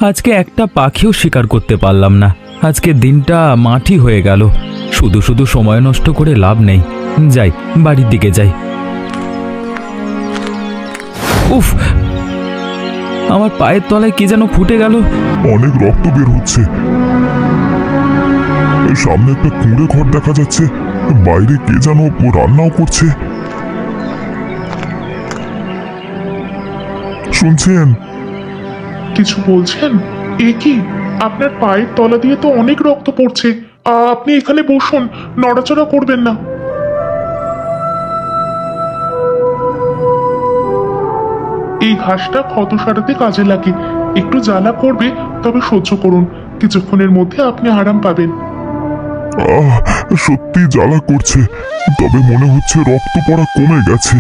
আজকে একটা পাখিও শিকার করতে পারলাম না। আজকে দিনটা মাটি হয়ে গেল। শুধু শুধু সময় নষ্ট করে লাভ নেই। যাই, বাড়ির দিকে যাই। উফ, আমার পায়ের তলায় কি যেন ফুটে গেল। অনেক রক্ত বের হচ্ছে। সামনে একটা কুঁড়ে ঘর দেখা যাচ্ছে। বাইরে কে যেন রান্নাও করছে। শুনছেন? কিছু বলছেন? এ কি, আপনার পায়ের তলা দিয়ে তো অনেক রক্ত পড়ছে। আপনি এখানে বসুন, নড়াচড়া করবেন না। এই ঘাসটা ক্ষত সারাতে কাজে লাগে। একটু জ্বালা করবে, তবে সহ্য করুন। কিছুক্ষণের মধ্যে আপনি আরাম পাবেন। আহ, সত্যি জ্বালা করছে, তবে মনে হচ্ছে রক্ত পড়া কমে গেছে।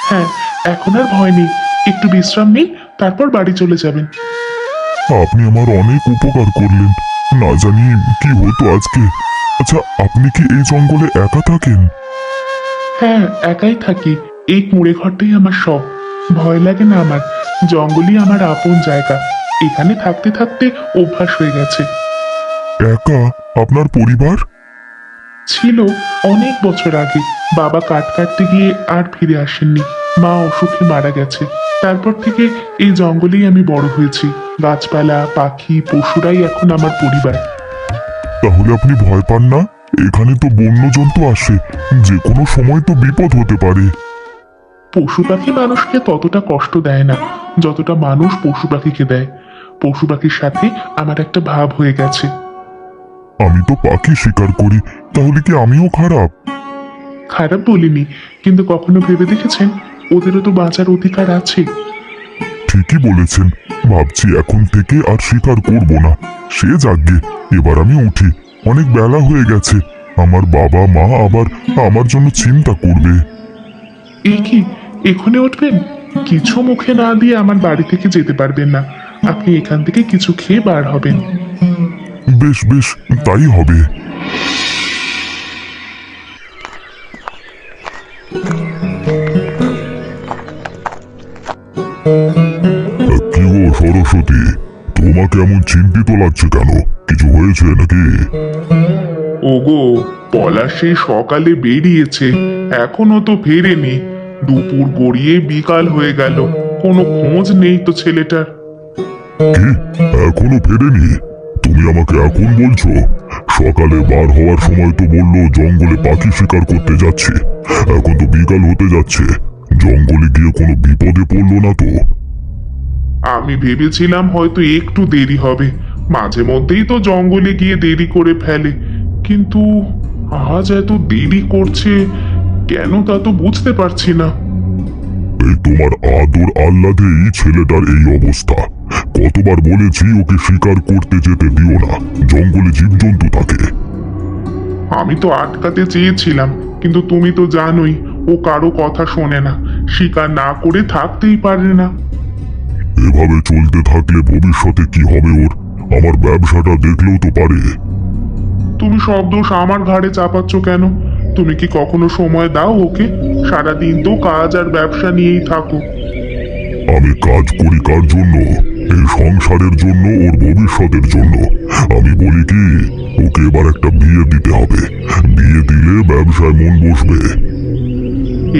হ্যাঁ, এখন আর ভয় নেই। একটু বিশ্রাম নিন, তারপর বাড়ি চলে যাবেন। আপনি আমার অনেক উপকার করলেন। না জানি কি হতো আজকে। আচ্ছা, আপনি কি এই জঙ্গলে একা থাকেন? হ্যাঁ, একাই থাকি। এই কুঁড়ে ঘরটাই আমার সব। ভয় লাগে না আমার। জঙ্গলই আমার আপন জায়গা। এখানে থাকতে থাকতে অভ্যাস হয়ে গেছে। একা? আপনার পরিবার? ছিল, অনেক বছর আগে। বাবা কাঠ কাটতে গিয়ে আর ফিরে আসেননি। মা অসুখে মারা গেছে। তারপর থেকে এই জঙ্গলেই আমি বড় হয়েছি। গাছপালা, পাখি, পশুরাই এখন আমার পরিবার। তাহলে আপনি ভয় পান না? এখানে তো বন্য জন্তু আসে, যে কোনো সময় তো বিপদ হতে পারে। পশু পাখি মানুষকে ততটা কষ্ট দেয় না, যতটা মানুষ পশু পাখিকে দেয়। পশু পাখির সাথে আমার একটা ভাব হয়ে গেছে। আমি তো পাখি শিকার করি, তাহলে কি আমিও খারাপ? খারাপ বলিনি, কিন্তু কখনো ভেবে দেখেছেন ওদেরও তো বাঁচার অধিকার আছে। ঠিকই বলেছেন। ভাবছি এখন থেকে আর শিকার করব না। সে যাগ্গে, এবার আমি উঠি। অনেক বেলা হয়ে গেছে। আমার বাবা মা আবার আমার জন্য চিন্তা করবে। এ কি, এখানে উঠবেন? কিছু মুখে না দিয়ে আমার বাড়ি থেকে যেতে পারবেন না। আপনি এখান থেকে কিছু খেয়ে বার হবেন। বেশ বেশ, তাই হবে। কি গো সরস্বতী, তোমাকে এমন চিন্তিত লাগছে কেন? কিছু হয়েছে নাকি? ওগো, পলাশ সেই সকালে বেরিয়েছে, এখনো তো ফেরেনি। দুপুর গড়িয়ে বিকাল হয়ে গেল, কোনো খোঁজ নেই তো ছেলেটার। কি, এখনো ফেরেনি? তুমি আমাকে এখন বলছো? সকালে বার হওয়ার সময় তো বললো জঙ্গলে পাখি শিকার করতে যাচ্ছে। এখন তো বিকাল হতে যাচ্ছে। জঙ্গলে গিয়ে কোনো বিপদে পড়লো না তো? আমি ভেবেছিলাম হয়তো একটু দেরি হবে। মাঝে মধ্যেই তো জঙ্গলে গিয়ে দেরি করে ফেলে, কিন্তু আজ এত দেরি করছে কেন তা তো বুঝতে পারছি না। এই তোমার আদর আহ্লাদেই ছেলেটার এই অবস্থা। কতবার বলেছি ওকে শিকার করতে যেতে দিও না, জঙ্গলে জীবজন্তু থাকে। আমি তো আটকাতে চেয়েছিলাম, কিন্তু তুমি তো জানোই ও কারো কথা শোনে না। শিকার না করে থাকতেই পারে না। এভাবে চলতে থাকলে ভবিষ্যতে কি হবে ওর? আমার ব্যবসাটা দেখলেও তো পারে। তুমি সব দোষ আমার ঘাড়ে চাপাচ্ছ কেন? তুমি কি কখনো সময় দাও ওকে? সারাদিন তো কাজ আর ব্যবসা নিয়েই থাকো। আমি কাজ করি কার জন্য? এই সংসারের জন্য, ওর ভবিষ্যতের জন্য। আমি বলি কি, ওকে এবার একটা বিয়ে দিতে হবে। বিয়ে দিলে ব্যবসায় মন বসবে।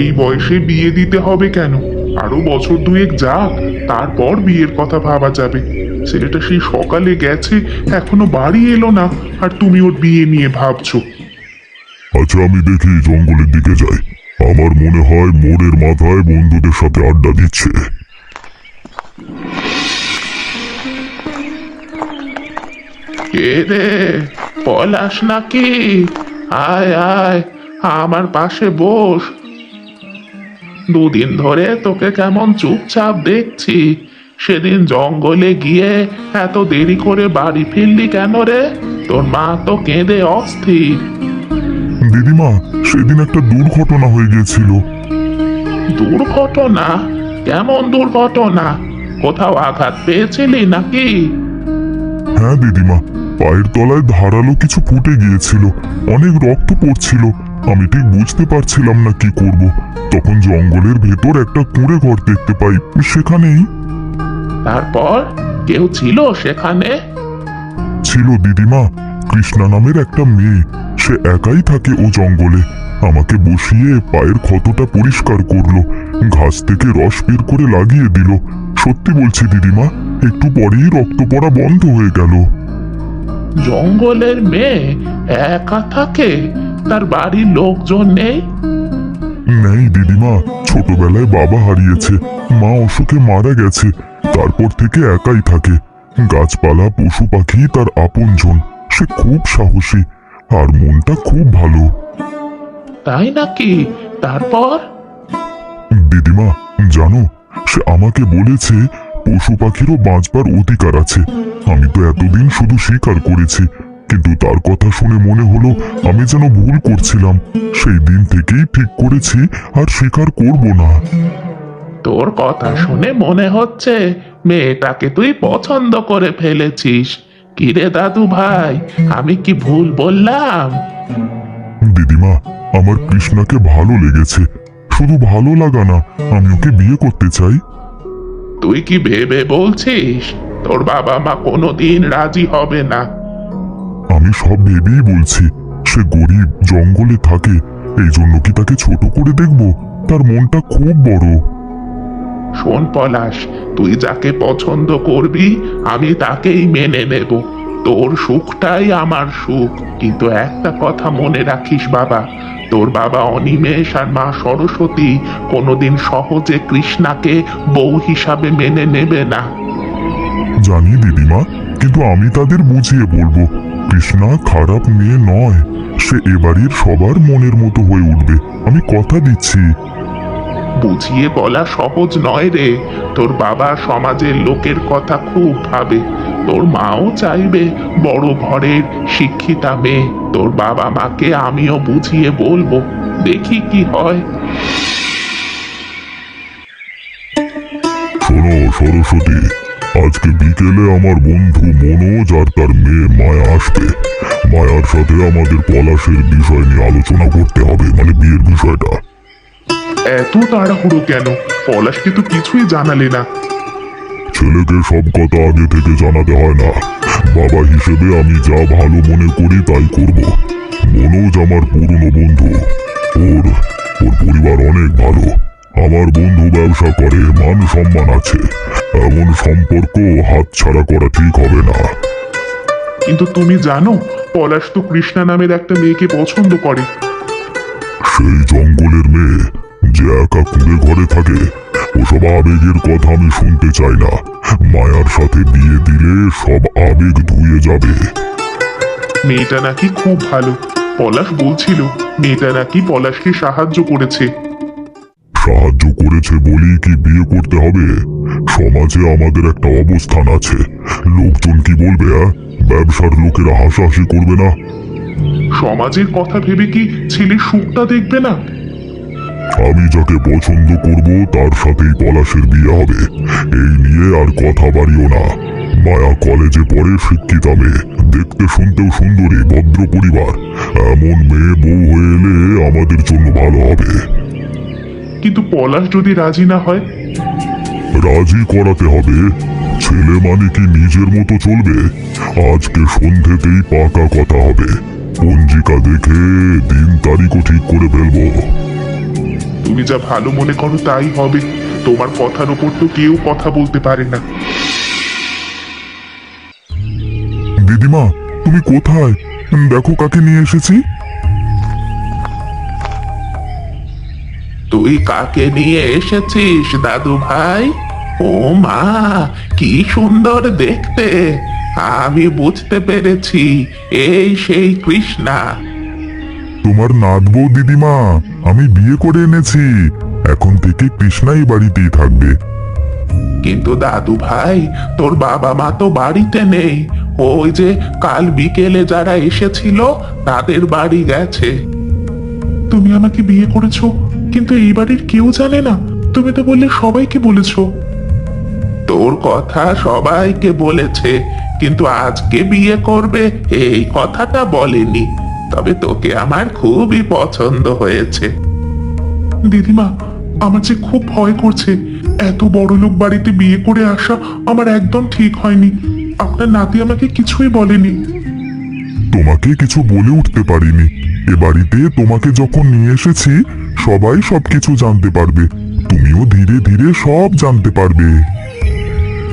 এই বয়সে বিয়ে দিতে হবে কেন? আরো বছর দুয়েক যাক, তারপর বিয়ের কথা ভাবা যাবে। ছেলেটা সেই সকালে গেছে, এখনো বাড়ি এলো না, আর তুমি ওর বিয়ে নিয়ে ভাবছো। আচ্ছা, আমি দেখি জঙ্গলের দিকে যাই। আমার মনে হয় মোড়ের মাথায় বন্ধুদের সাথে আড্ডা দিচ্ছে। কে রে, পলাশ নাকি? আয় আয়, আমার পাশে বস। দুদিন ধরে তোকে কেমন চুপচাপ দেখছি। সেদিন জঙ্গলে গিয়ে এত দেরি করে বাড়ি ফিরলি কেন রে? তোর মা তো কেঁদে অস্থির। দিদিমা, সেদিন একটা দুর্ঘটনা হয়ে গিয়েছিল। দুর্ঘটনা? কেমন দুর্ঘটনা? কোথাও আঘাত পেয়েছিলি নাকি? হ্যাঁ দিদিমা, পায়ের তলায় ধারালো কিছু ফুটে গিয়েছিল। অনেক রক্ত পড়ছিল। আমি ঠিক বুঝতে পারছিলাম না কি করব। তখন জঙ্গলের ভেতর একটা কুঁড়ে ঘর দেখতে পাই, সেখানেই। তারপর কেউ ছিল সেখানে? ছিল দিদিমা, কৃষ্ণা নামের একটা মেয়ে। সে একাই থাকে ও জঙ্গলে। আমাকে বসিয়ে পায়ের ক্ষতটা পরিষ্কার করলো, ঘাস থেকে রস বের করে লাগিয়ে দিল। সত্যি বলছি দিদিমা, একটু পরেই রক্ত পড়া বন্ধ হয়ে গেল। জঙ্গলের মেয়ে একা থাকে? তার বাড়ির লোকজন নেই? নেই দিদিমা, ছোটবেলায় বাবা হারিয়েছে, মা অসুখে মারা গেছে। তারপর থেকে একাই থাকে। গাছপালা পশু পাখি তার আপনজন। সে খুব সাহসী আর মনটা খুব ভালো। তাই নাকি? তারপর? দিদিমা জানো, সে আমাকে বলেছে পশু পাখিরও বাঁচবার অধিকার আছে। আমি তো এতদিন শুধু শিকার করেছি, কিন্তু তার কথা শুনে মনে হলো আমি যেন ভুল করছিলাম। সেই দিন থেকেই ঠিক করেছি আর শিকার করব না। তোর কথা শুনে মনে হচ্ছে মেয়েটাকে তুই পছন্দ করে ফেলেছিস। কিরে দাদু ভাই, আমি কি ভুল বললাম? দিদিমা, আমার কৃষ্ণাকে ভালো লেগেছে। শুধু ভালো লাগা না, আমি ওকে বিয়ে করতে চাই। তুই কি ভেবে বলছিস তোর বাবা মা কোনোদিন রাজি হবে না? আমি সব ভেবেই বলছি। সে গরিব, জঙ্গলে থাকে, এই জন্য কি তাকে ছোট করে দেখব? তার মনটা খুব বড়। শোন পলাশ, তুই যাকে পছন্দ করবি আমি তাকেই মেনে নেব। তোর সুখটাই আমার সুখ। কিন্তু একটা কথা মনে রাখিস বাবা, তোর বাবা অনিমেষ আর মা সরস্বতী কোনোদিন সহজে কৃষ্ণাকে বউ হিসাবে মেনে নেবে না। জানি দিদিমা, কিন্তু আমি তাদের বুঝিয়ে বলবো কৃষ্ণা খারাপ মেয়ে নয়। সে এবাড়ির সবার মনের মতো হয়ে উঠবে, আমি কথা দিচ্ছি। বুঝিয়ে বলা সহজ নয় রে। তোর বাবা সমাজের লোকের কথা খুব ভাবে। তোর মাও চাইবে বড় ঘরের শিক্ষিতা মেয়ে। তোর বাবা মাকে আমিও বুঝিয়ে বলবো, দেখি কি হয়। শোনো সরস্বতী, আজকে বিকেলে আমার বন্ধু মনোজ আর তার মেয়ে মায়া আসবে। মায়ার সাথে আমাদের পলাশের বিষয় নিয়ে আলোচনা করতে হবে, মানে বিয়ের বিষয়টা। এত তাড়াহুড়ো কেন? পলাশকে তো কিছুই জানালে না। ছেলেকে সব কথা আগে থেকে জানাতে হয় না। বাবা হিসেবে আমি যা ভালো মনে করি তাই করব। মনোজ আমার পুরনো বন্ধু। ওর ওর পরিবার অনেক ভালো। আমার বন্ধু ব্যবসা করে, মান সম্মান আছে। এমন সম্পর্ক হাতছাড়া করা ঠিক হবে না। কিন্তু তুমি জানো পলাশ তো কৃষ্ণা নামের একটা মেয়েকে পছন্দ করে। সেই জঙ্গলের মেয়ে যে একা কুঁড়ে ঘরে থাকে, ওসব আবেগের কথা আমি শুনতে চাই না। মায়ার সাথে বিয়ে দিলে সব আবেগ ধুয়ে যাবে। মেয়েটা নাকি খুব ভালো। পলাশ বলছিল মেয়েটা নাকি পলাশকে সাহায্য করেছে। সাহায্য করেছে বলেই কি বিয়ে করতে হবে? সমাজে আমাদের একটা অবস্থান আছে। লোকজন কি বলবে? ব্যবসার লোকেরা হাসাহাসি করবে না? সমাজের কথা ভেবে কি ছেলের সুখটা দেখবে না? আমি যাকে পছন্দ করব তার সাথেই পলাশের বিয়ে হবে। এই নিয়ে আর কথা বাড়িও না। মায়া কলেজে পড়ে, শিক্ষিতা মেয়ে, দেখতে শুনতেও সুন্দরী, ভদ্র পরিবার। এমন মেয়ে বউ হয়ে এলে আমাদের জন্য ভালো হবে। কিন্তু পলাশ যদি রাজি না হয়? রাজি করাতে হবে। ছেলে মানে কি নিজের মতো চলবে? আজকে সন্ধ্যেতেই পাকা কথা হবে। পঞ্জিকা দেখে দিন তারিখও ঠিক করে ফেলবো। তুমি যা ভালো মনে করো তাই হবে। তোমার কথার উপর তো কেউ কথা বলতে পারে না। দিদিমা, তুমি কোথায়? দেখো কাকে নিয়ে এসেছি। তুই কাকে নিয়ে এসেছিস দাদু ভাই? ও মা, কি সুন্দর দেখতে! আমি বুঝতে পেরেছি, এই সেই কৃষ্ণা। তোমার নাতবউ দিদিমা, আমি বিয়ে করে এনেছি। এখন থেকে কৃষ্ণাই বাড়িতেই থাকবে। কিন্তু দাদু ভাই, তোর বাবা মা তো বাড়িতে নেই। ওই যে কাল বিকেলে যারা এসেছিল তাদের বাড়ি গেছে। তুমি আমাকে বিয়ে করেছো, কিন্তু এই বাড়ির কেউ জানে না। তুমি তো বললে সবাইকে বলেছো। তোর কথা সবাইকে বলেছে, কিন্তু আজকে বিয়ে করবে এই কথাটা বলেনি। তবে তোকে আমার খুবই পছন্দ হয়েছে। দিদিমা, আমার যে খুব ভয় করছে। এত বড় লোক বাড়িতে বিয়ে করে আসা আমার একদম ঠিক হয়নি। আপনার নাতি আমাকে কিছুই বলেনি। তোমাকে কিছু বলে উঠতে পারিনি। এ বাড়িতে তোমাকে যখন নিয়ে এসেছি সবাই সবকিছু জানতে পারবে, তুমিও ধীরে ধীরে সব জানতে পারবে।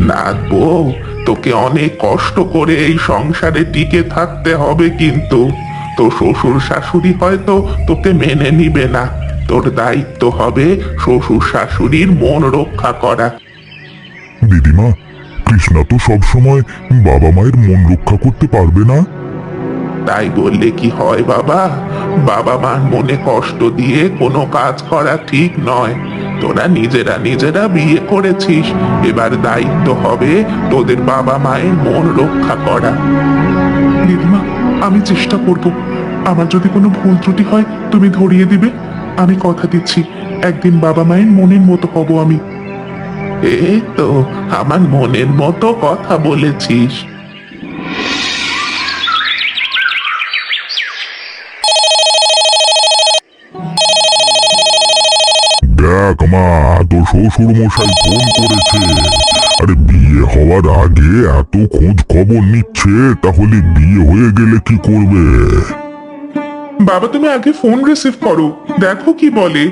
নাথ বউ, তোকে অনেক কষ্ট করে এই সংসারে টিকে থাকতে হবে, কিন্তু তোর শ্বশুর শাশুড়ি হয়তো তোকে মেনে নিবে না। তোর দায়িত্ব হবে শ্বশুর শাশুড়ির মন রক্ষা করা। দিদিমা, কৃষ্ণা তো সবসময় বাবা মায়ের মন রক্ষা করতে পারবে না। তাই বললে কি হয় বাবা? বাবা মার মনে কষ্ট দিয়ে কোনো কাজ করা ঠিক নয়। তোরা নিজেরা বিয়ে করেছিস, এবার দায়িত্ব হবে তোদের বাবা মায়ের মন রক্ষা করা। দিদিমা, আমি চেষ্টা করব। আমার যদি কোনো ভুল ত্রুটি হয় তুমি ধরিয়ে দিবে। আমি কথা দিচ্ছি একদিন বাবা মায়ের মনের মতো হব আমি। এই তো আমার মনের মতো কথা বলেছিস। দেখ মা, তোর শ্বশুর মশাই ফোন করেছে। আরে বিয়ে হওয়ার আগে এত খোঁজ খবর নিচ্ছে, তাহলে বিয়ে হয়ে গেলে কি করবে? বাবা তুমি আগে ফোন রিসিভ করো, দেখো কি বলে।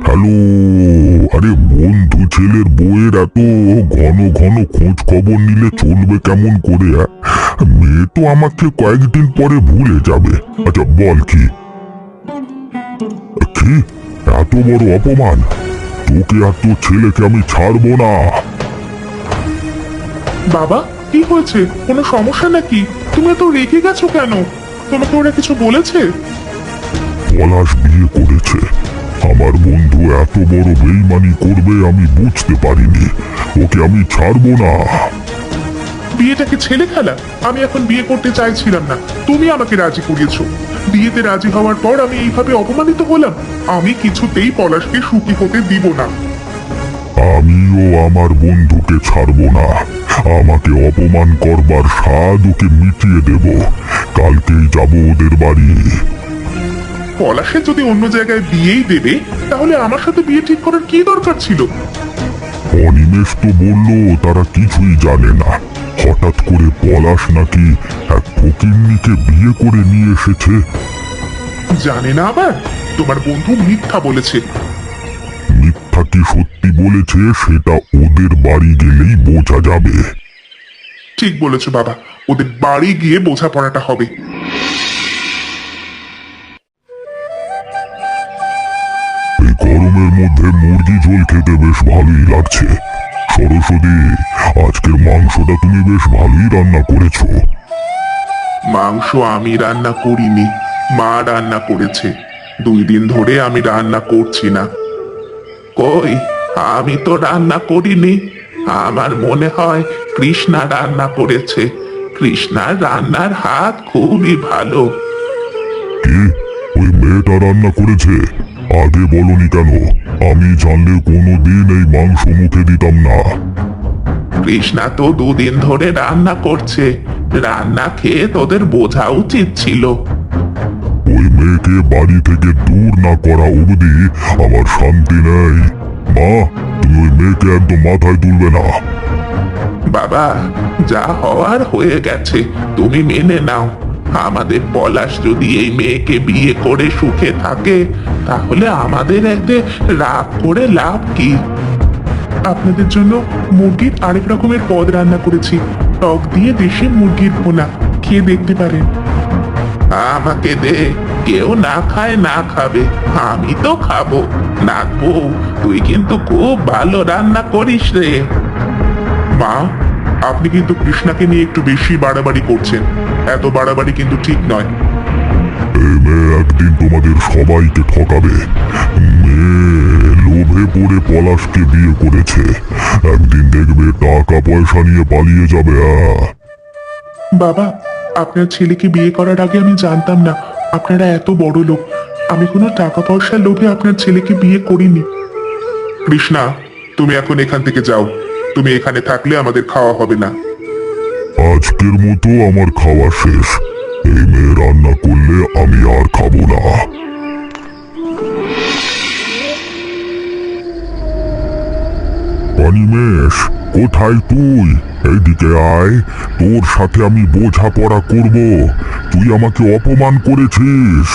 হ্যালো, আরে বন্ধু ছেলের বউয়ের এত ঘন ঘন খোঁজ খবর নিলে চলবে কেমন করে? মেয়ে তো আমাকে কয়েকদিন পরে ভুলে যাবে। আচ্ছা বল কি কি এত বড় অপমান? তোকে আর তোর ছেলেকে আমি ছাড়বো না। বাবা কি হয়েছে? কোনো সমস্যা নাকি? তুমি এত রেগে গেছো কেন? তোমাকে ওরা কিছু বলেছে? পলাশ বিয়ে করেছে। আমার বন্ধু এত বড় বেইমানি করবে আমি বুঝতে পারিনি। ওকে আমি ছাড়বো না। বিয়েটাকে ছেলে খেলা? আমি এখন বিয়ে করতে চাইছিলাম না, তুমি আমাকে রাজি করিয়েছো। বিয়েতে রাজি হওয়ার পর আমি এইভাবে অপমানিত হলাম। আমি কিছুতেই পলাশকে সুখী হতে দিব না। আমিও আমার বন্ধুকে ছাড়বো না। আমাকে অপমান করবার স্বাদ ওকে মিটিয়ে দেব। কালকেই যাব ওদের বাড়ি। পলাশের যদি অন্য জায়গায় বিয়েই দেবে, তাহলে আমার সাথে বিয়ে ঠিক করার কি দরকার ছিল? অনিমেষ তো বলল তারা কিছুই জানে না। হঠাৎ করে পলাশ নাকি এক ফকিন্নিকে বিয়ে করে নিয়ে এসেছে। জানে না আবার? তোমার বন্ধু মিথ্যা বলেছে। মিথ্যা কি সত্যি বলেছে সেটা ওদের বাড়ি গেলেই বোঝা যাবে। ঠিক বলেছো বাবা, ওদের বাড়ি গিয়ে বোঝাপড়াটা হবে। এই গরমের মধ্যে মুরগি ঝোল খেতে বেশ ভালোই লাগছে। সরস্বতী, আজকের মাংসটা তুমি বেশ ভালোই রান্না করেছো। মাংস আমি রান্না করিনি, মা রান্না করেছে। 2 দিন ধরে আমি রান্না করছি না। কই, আমি তো রান্না করিনি। আমার মনে হয় কৃষ্ণা রান্না করেছে। কৃষ্ণার রান্নার হাত খুবই ভালো। কি, ওই মেয়েটা রান্না করেছে? আগে বলনি কেন? আমি জানলে কোনোদিন এই মাংস মুখে দিতাম না। কৃষ্ণা তো 2 দিন ধরে রান্না করছে। রান্না খেয়ে তোদের বোঝা উচিত ছিল। ওই মেয়েকে বাড়ি থেকে দূর না করা অবধি আমার শান্তি নেই। মা, তুমি ওই মেয়েকে একদম মাথায় তুলবে না। বাবা, যা হওয়ার হয়ে গেছে, তুমি মেনে নাও। আমাদের পলাশ যদি এই মেয়েকে বিয়ে করে সুখে থাকে, তাহলে আমাদের এতে রাগ করে লাভ কি? আপনাদের জন্য মুরগির আরেক রকমের পদ রান্না করেছি, টক দিয়ে দেশি মুরগির ভুনা, খেয়ে দেখতে পারেন। আমাকে দে, কেউ না খায় না খাবে, আমি তো খাবো। নাক বউ, তুই কিন্তু খুব ভালো রান্না করিস রে। মা, আপনি কিন্তু কৃষ্ণাকে নিয়ে একটু বেশি বাড়াবাড়ি করছেন। এত বাড়াবাড়ি কিন্তু ঠিক নয়। এই মেয়ে একদিন তোমাদের সবাইকে ঠকাবে। মেয়ে লোভে পড়ে পলাশকে বিয়ে করেছে। একদিন দেখবে টাকা পয়সা নিয়ে পালিয়ে যাবে। বাবা, আপনার ছেলেকে বিয়ে করার আগে আমি জানতাম না আপনারা এত বড় লোক। আমি কোনো টাকা পয়সার লোভে আপনার ছেলেকে বিয়ে করিনি। কৃষ্ণা, তুমি এখন এখান থেকে যাও। তুমি এখানে থাকলে আমাদের খাওয়া হবে না। আজকের মতো আমার খাওয়া শেষ। এই মেয়ে রান্না করলে আমি আর খাবো না। অনিমেষ, কোথায় তুই? এইদিকে আয়, তোর সাথে আমি বোঝাপড়া করব। তুই আমাকে অপমান করেছিস।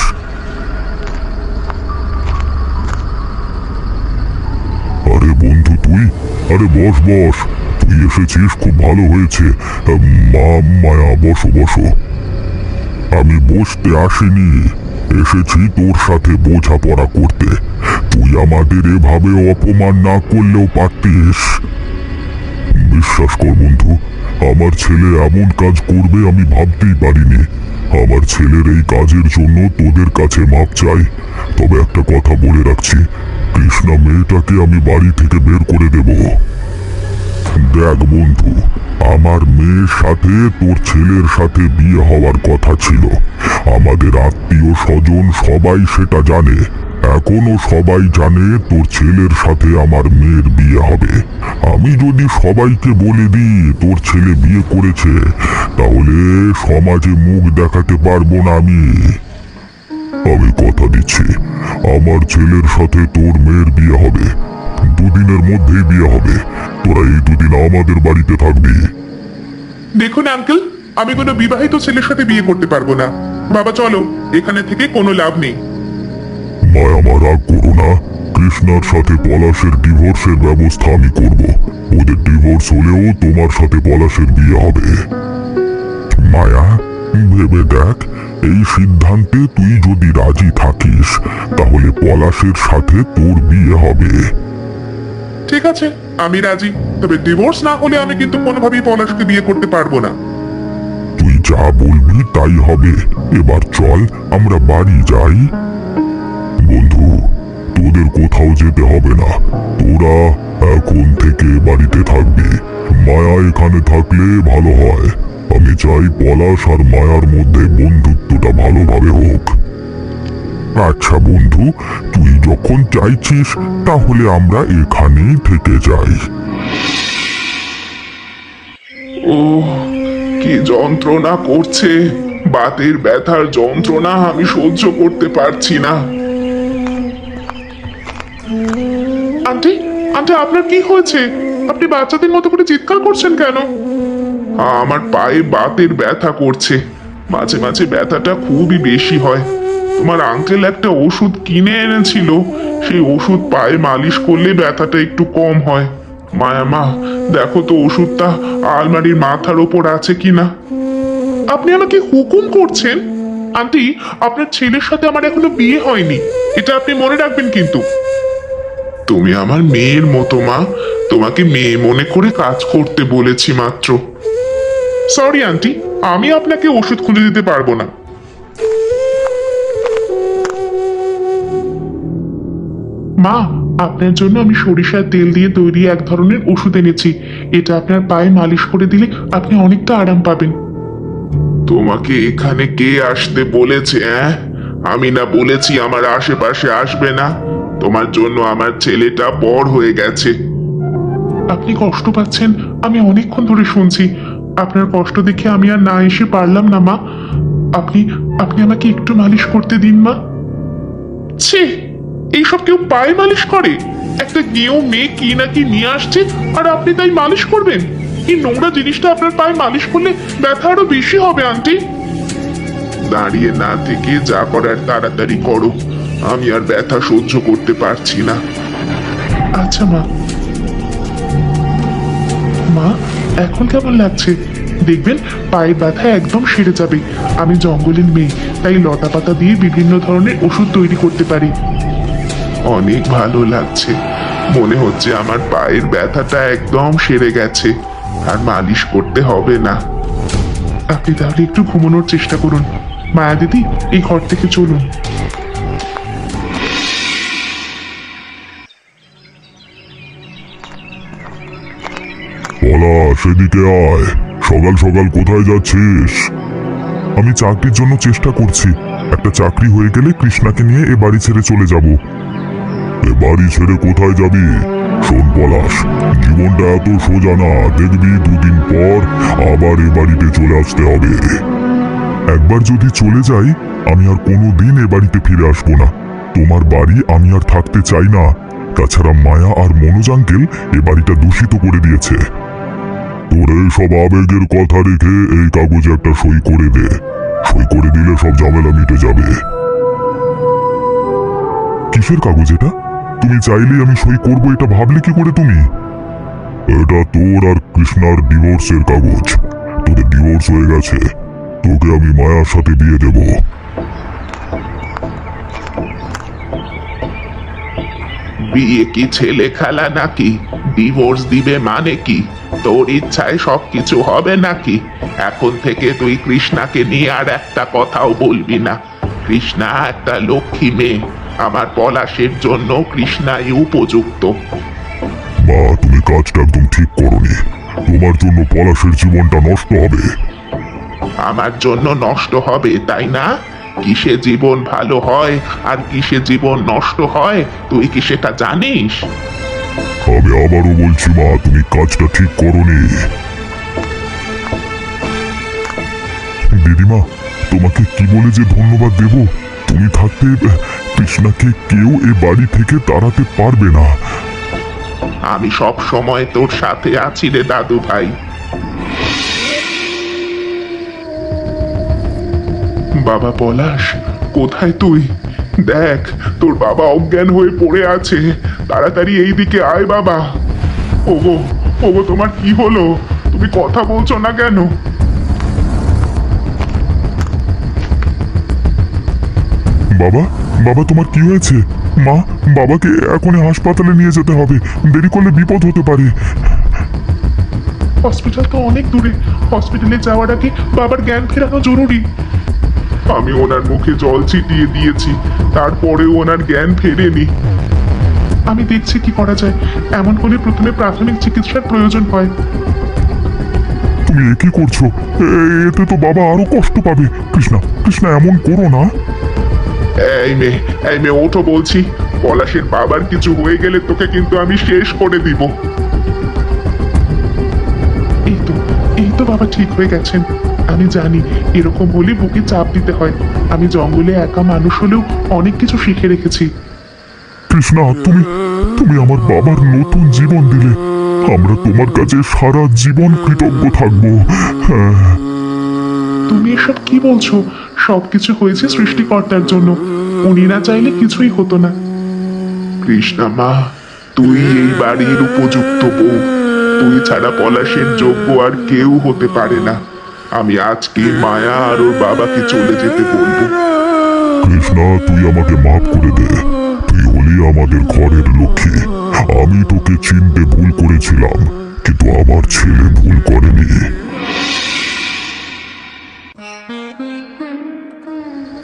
আরে বন্ধু তুই, আরে বস বস, তুই এসেছিস, খুব ভালো হয়েছে। মায়া, বসো বসো। আমি বসতে আসিনি, এসেছি তোর সাথে বোঝাপড়া করতে। তুই আমাদের এভাবে অপমান না করলেও পারতিস। বিশ্বাস কর বন্ধু, আমার ছেলে এমন কাজ করবে আমি ভাবতেই পারিনি। আমার ছেলের এই কাজের জন্য তোদের কাছে মাপ চাই। তবে একটা কথা বলে রাখছি, কৃষ্ণা মেয়েটাকে আমি বাড়ি থেকে বের করে দেব। দেখ বন্ধু, আমার মেয়ের সাথে তোর ছেলের সাথে বিয়ে হওয়ার কথা ছিল। আমাদের আত্মীয় স্বজন সবাই সেটা জানে। এখনো সবাই জানে তোর ছেলের সাথে আমার মেয়ের বিয়ে হবে। আমি যদি সবাইকে বলে দিই তোর ছেলে বিয়ে করেছে, তাহলে সমাজে মুখ দেখাতে পারবো না আমি। আমি কথা দিচ্ছি, আমার ছেলের সাথে তোর মেয়ের বিয়ে হবে। দুদিনের মধ্যেই বিয়ে হবে। তোরা এই দুদিন আমাদের বাড়িতে থাকবি। দেখুন আঙ্কেল, আমি কোনো বিবাহিত ছেলের সাথে বিয়ে করতে পারবো না। বাবা চলো, এখানে থেকে কোনো লাভ নেই। মায়া, আমার রাগ করো না। কৃষ্ণার সাথে পলাশের ডিভোর্সের ব্যবস্থা আমি করব। ওদের ডিভোর্স হলেও তোমার সাথে পলাশের বিয়ে হবে। মায়া, ভেবে দেখ, এই সিদ্ধান্তে তুই যদি রাজি থাকিস তাহলে পলাশের সাথে তোর বিয়ে হবে। ঠিক আছে, আমি রাজি। তবে ডিভোর্স না হলে আমি কিন্তু কোনোভাবেই পলাশকে বিয়ে করতে পারবো না। তুই যা বলবি তাই হবে। এবার চল আমরা বাড়ি যাই। বন্ধু, তোদের কোথাও যেতে হবে না। তোরা এখন থেকে বাড়িতে থাকবি। মায়া এখানে থাকলে ভালো হয়। আমি চাই পলাশ আর মায়ার মধ্যে বন্ধুত্বটা ভালোভাবে হোক। আচ্ছা বন্ধু, তুই যখন চাইছিস তাহলে আমরা এখানেই থেকে যাই। ও কি যন্ত্রণা করছে! বাতের ব্যথার যন্ত্রণা আমি সহ্য করতে পারছি না। আন্টি, আন্টি, আপনার কি হয়েছে? আপনি বাচ্চাদের মতো করে চিৎকার করছেন কেন? আমার পায়ে বাতের ব্যথা করছে। মাঝে মাঝে ব্যথাটা খুবই বেশি হয়। তোমার আঙ্কেল একটা ওষুধ কিনে এনেছিল, সেই ওষুধ পায়ে মালিশ করলে ব্যথাটা একটু কম হয়। মায়া মা, দেখো তো ওষুধটা আলমারির মাথার ওপর আছে কিনা। আপনি আমাকে হুকুম করছেন? আন্টি, আপনার ছেলের সাথে আমার এখনো বিয়ে হয়নি, এটা আপনি মনে রাখবেন কিন্তু। তুমি আমার মেয়ের মতো মা, তোমাকে মেয়ে মনে করে কাজ করতে বলেছি মাত্র। সরি আন্টি, আমি আপনাকে ওষুধ খুঁজে দিতে পারবো না। মা, আপনার জন্য আমি সরিষার তেল দিয়ে তৈরি এক ধরনের ওষুধ এনেছি। এটা আপনার পায়ে মালিশ করে দিলে আপনি অনেকটা আরাম পাবেন। তোমাকে এখানে কে আসতে বলেছে? আমি না বলেছি আমার আশেপাশে আসবে না? তোমার জন্য আমার ছেলেটা বড় হয়ে গেছে। আপনি কষ্ট পাচ্ছেন আমি অনেকক্ষণ ধরে শুনছি। আপনার কষ্ট দেখে আমি আর না এসে পারলাম না মা। আপনি আপনি আমাকে একটু মালিশ করতে দিন মা। ছি, এইসব কেউ পায়ে মালিশ করে? একটা গেঁয়ো মেয়ে কি নাকি নিয়ে আসছে আর আপনি তাই মালিশ করবেন? এই নোংরা জিনিসটা আপনার পায়ে মালিশ করলে ব্যথা আরো বেশি হবে আন্টি। দাঁড়িয়ে না থেকে যা করার তাড়াতাড়ি করো, আমি আর ব্যথা সহ্য করতে পারছি না। আচ্ছা মা। মা, এখন কেমন লাগছে? দেখবেন পায়ের ব্যথা একদম সেরে যাবে। আমি জঙ্গলের মেয়ে, তাই লতা পাতা দিয়ে বিভিন্ন ধরনের ওষুধ তৈরি করতে পারি। অনেক ভালো লাগছে। মনে হচ্ছে আমার পায়ের ব্যথাটা একদম সেরে গেছে, আর মালিশ করতে হবে না। আপনি তাহলে একটু ঘুমানোর চেষ্টা করুন। মায়া দিদি, এই ঘর থেকে চলুন। পলাশ, এদিকে আয়। সকাল সকাল কোথায় যাচ্ছিস? আমি চাকরির জন্য চেষ্টা করছি। একটা চাকরি হয়ে গেলে কৃষ্ণাকে নিয়ে এ বাড়ি ছেড়ে চলে যাব। এ বাড়ি ছেড়ে কোথায় যাবি? শোন পলাশ, জীবনটা এত সোজা না। দেখবি দুদিন পর আবার এ বাড়িতে চলে আসতে হবে। একবার যদি চলে যাই আমি আর কোনোদিন এ বাড়িতে ফিরে আসবো না। তোমার বাড়ি আমি আর থাকতে চাই না। তাছাড়া মায়া আর মনোজ আঙ্কেল এ বাড়িটা দূষিত করে দিয়েছে। তোর এই সব আবেগের কথা রেখে এই কাগজে একটা সই করে দে। সই করে দিলে সব ঝামেলা মিটে যাবে। কিসের কাগজ এটা? তুমি চাইলেই আমি সই করবো এটা ভাবলে কি করে তুমি? এটা তোর আর কৃষ্ণার ডিভোর্সের কাগজ। তোদের ডিভোর্স হয়ে গেছে, তোকে আমি মায়ার সাথে বিয়ে দেব। বিয়ে কি ছেলে খেলা নাকি? ডিভোর্স দিবে মানে কি? তোর ইচ্ছায় সবকিছু হবে নাকি? এখন থেকে তুই কৃষ্ণাকে নিয়ে আর একটা কথাও বলবি না। কৃষ্ণা একটা লক্ষ্মী মেয়ে, আমার পলাশের জন্য কৃষ্ণাই উপযুক্ত। মা, তুমি কাজটা একদম ঠিক করোনি। তোমার জন্য পলাশের জীবনটা নষ্ট হবে। আমার জন্য নষ্ট হবে তাই না? কিসে জীবন ভালো হয় আর কিসে জীবন নষ্ট হয় তুই কি সেটা জানিস? আমি আবারও বলছি মা, তুমি কাজটা ঠিক করোনি। দিদিমা, তোমাকে কি বলে যে ধন্যবাদ দেব? তুমি থাকতে কৃষ্ণাকে কেউ এ বাড়ি থেকে তাড়াতে পারবে না। আমি সব সময় তোর সাথে আছি রে দাদু ভাই। বাবা পলাশ, কোথায় তুই? দেখ, তোর বাবা অজ্ঞান হয়ে পড়ে আছে। তাড়াতাড়ি এই দিকে আয় বাবা। ওগো, ওগো, তোমার কি হলো? তুমি কথা বলছো না কেন? বাবা, বাবা, তোমার কি হয়েছে? মা, বাবাকে এখনই হাসপাতালে নিয়ে যেতে হবে। দেরি করলে বিপদ হতে পারে। হসপিটাল তো অনেক দূরে। হসপিটালে যাওয়ার আগে বাবার জ্ঞান ফেরানো জরুরি। আমি ওনার মুখে জল ছিটিয়ে দিয়েছি, তারপরেও ওনার জ্ঞান ফেরেনি। আমি দেখছি কি করা যায়। এমন হলে প্রথমে প্রাথমিক চিকিৎসার প্রয়োজন হয়। তুমি এ কি করছো? এতে তো বাবা আরো কষ্ট পাবে। কৃষ্ণা, কৃষ্ণা, এমন করো না। এই মেয়ে ওঠো বলছি। পলাশের বাবার কিছু হয়ে গেলে তোকে কিন্তু আমি শেষ করে দিব। এই তো বাবা ঠিক হয়ে গেছেন। আমি জানি এরকম হলে বুকে চাপ দিতে হয়। আমি জঙ্গলে একা মানুষ হলেও অনেক কিছু শিখে রেখেছি। কৃষ্ণা, তুমি তুমি আমার বাবার নতুন জীবন দিলে। আমরা তোমার কাছে সারা জীবন কৃতজ্ঞ থাকবো। হ্যাঁ। তুমি এসব কি বলছো? সবকিছু হয়েছে সৃষ্টিকর্তার জন্য। উনি না চাইলে কিছুই হতো না। কৃষ্ণা মা, তুই এই বাড়ির উপযুক্ত বউ। তুই ছাড়া পলাশের যোগ্য আর কেউ হতে পারে না। আমি আজকে মায়া আর ওর বাবাকে চলে যেতে বলবো। কৃষ্ণা, তুই আমাকে মাফ করে দে। তুই হলি আমাদের ঘরের লক্ষ্মী। আমি তোকে চিনতে ভুল করেছিলাম, কিন্তু আমার ছেলে ভুল করেনি।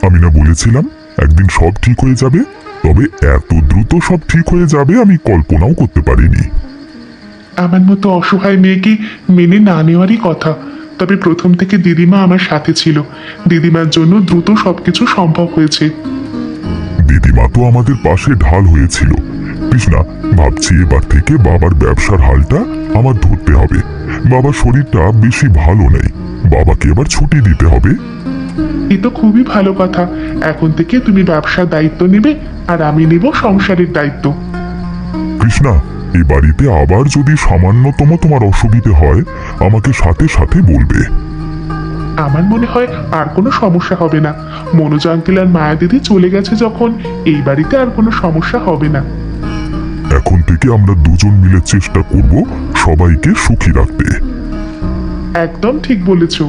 আমি না বলেছিলাম একদিন সব ঠিক হয়ে যাবে? তবে এত দ্রুত সব ঠিক হয়ে যাবে আমি কল্পনাও করতে পারিনি। আমার মতো অসহায় মেয়েকে মেনে না নেওয়ারই কথা। তবে প্রথম থেকে দিদিমা আমার সাথে ছিল। দিদিমার জন্য দ্রুত সবকিছু সম্ভব হয়েছে। দিদিমা তো আমাদের পাশে ঢাল হয়েছিল। কৃষ্ণা, ভাবছি এবার থেকে বাবার ব্যবসার হালটা আমার ধরতে হবে। বাবার শরীরটা বেশি ভালো নেই, বাবাকে এবার ছুটি দিতে হবে। এ তো খুবই ভালো কথা। এখন থেকে তুমি ব্যবসার দায়িত্ব নেবে আর আমি নেব সংসারের দায়িত্ব। কৃষ্ণা, এই বাড়িতে আবার যদি সামান্যতম তোমার অসুবিধে হয় আমাকে সাথে সাথে বলবে। আমার মনে হয় আর কোনো সমস্যা হবে না। মনোজ আঙ্কেল আর মায়া দিদি চলে গেছে যখন, এই বাড়িতে আর কোনো সমস্যা হবে না। এখন থেকে আমরা দুজন মিলে চেষ্টা করব সবাইকে সুখী রাখতে। একদম ঠিক বলেছো।